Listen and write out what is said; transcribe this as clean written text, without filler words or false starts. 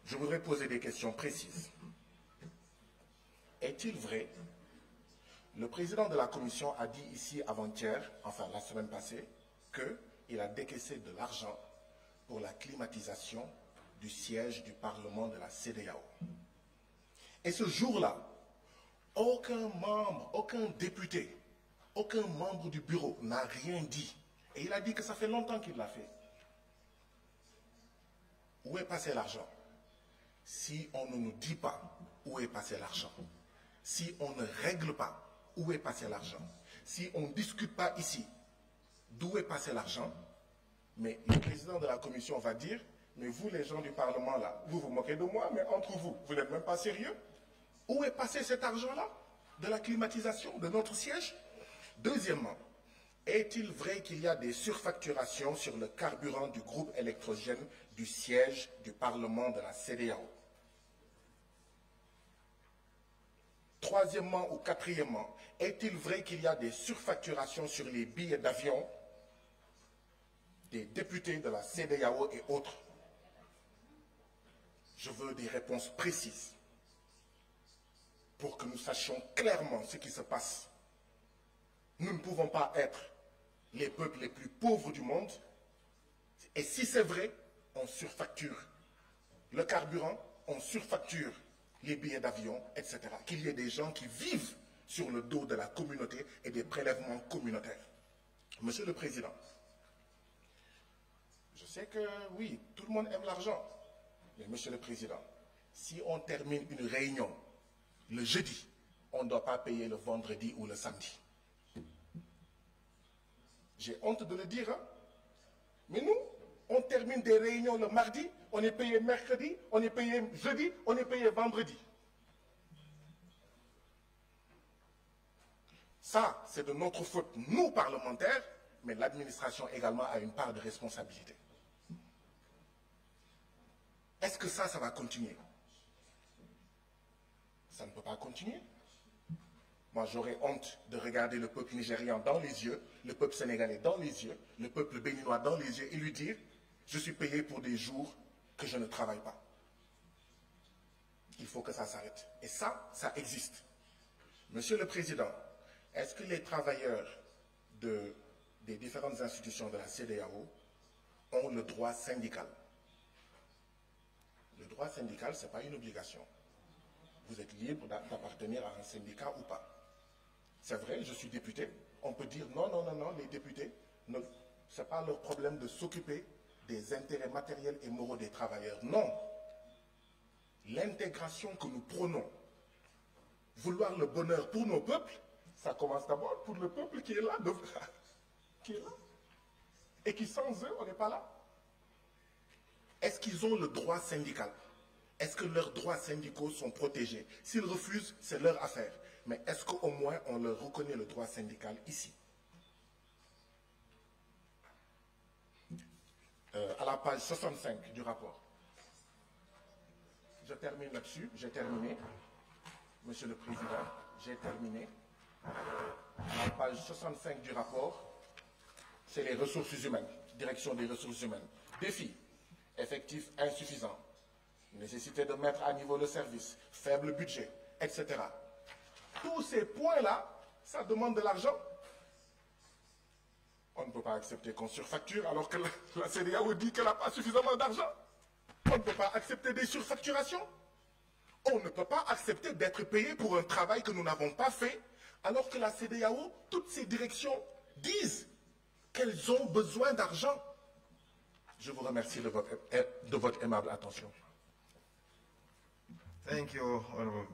Je voudrais poser des questions précises. Est-il vrai, le président de la commission a dit ici avant-hier, enfin la semaine passée, qu'il a décaissé de l'argent pour la climatisation du siège du Parlement de la CEDEAO. Et ce jour-là, aucun membre, aucun député, aucun membre du bureau n'a rien dit. Et il a dit que ça fait longtemps qu'il l'a fait. Où est passé l'argent? Si on ne nous dit pas où est passé l'argent, si on ne règle pas où est passé l'argent, si on ne discute pas ici d'où est passé l'argent, mais le président de la commission va dire, mais vous les gens du Parlement là, vous vous moquez de moi, mais entre vous, vous n'êtes même pas sérieux. Où est passé cet argent-là de la climatisation de notre siège? Deuxièmement, est-il vrai qu'il y a des surfacturations sur le carburant du groupe électrogène du siège du Parlement de la CEDEAO? Troisièmement ou quatrièmement, est-il vrai qu'il y a des surfacturations sur les billets d'avion des députés de la CEDEAO et autres? Je veux des réponses précises pour que nous sachions clairement ce qui se passe. Nous ne pouvons pas être les peuples les plus pauvres du monde. Et si c'est vrai, on surfacture le carburant, on surfacture les billets d'avion, etc. Qu'il y ait des gens qui vivent sur le dos de la communauté et des prélèvements communautaires. Monsieur le Président, je sais que oui, tout le monde aime l'argent. Mais Monsieur le Président, si on termine une réunion le jeudi, on ne doit pas payer le vendredi ou le samedi. J'ai honte de le dire, hein? Mais nous, on termine des réunions le mardi, on est payé mercredi, on est payé jeudi, on est payé vendredi. Ça, c'est de notre faute, nous parlementaires, mais l'administration également a une part de responsabilité. Est-ce que ça va continuer? Ça ne peut pas continuer. Moi, j'aurais honte de regarder le peuple nigérian dans les yeux, le peuple sénégalais dans les yeux, le peuple béninois dans les yeux et lui dire « Je suis payé pour des jours que je ne travaille pas. » Il faut que ça s'arrête. Et ça existe. Monsieur le Président, est-ce que les travailleurs des différentes institutions de la CEDEAO ont le droit syndical? Le droit syndical, ce n'est pas une obligation. Vous êtes libre d'appartenir à un syndicat ou pas. C'est vrai, je suis député. On peut dire non, non, non, non, les députés, ce n'est pas leur problème de s'occuper des intérêts matériels et moraux des travailleurs. Non. L'intégration que nous prônons, vouloir le bonheur pour nos peuples, ça commence d'abord pour le peuple qui est là, et qui sans eux, on n'est pas là. Est-ce qu'ils ont le droit syndical? Est-ce que leurs droits syndicaux sont protégés? S'ils refusent, c'est leur affaire. Mais est-ce qu'au moins on leur reconnaît le droit syndical ici? À la page 65 du rapport. Je termine là-dessus. J'ai terminé. Monsieur le Président, j'ai terminé. À la page 65 du rapport, c'est les ressources humaines. Direction des ressources humaines. Défi. Effectif insuffisant. Nécessité de mettre à niveau le service, faible budget, etc. Tous ces points-là, ça demande de l'argent. On ne peut pas accepter qu'on surfacture alors que la CEDEAO dit qu'elle n'a pas suffisamment d'argent. On ne peut pas accepter des surfacturations. On ne peut pas accepter d'être payé pour un travail que nous n'avons pas fait alors que la CEDEAO, toutes ces directions disent qu'elles ont besoin d'argent. Je vous remercie de votre aimable attention. Thank you, Honorable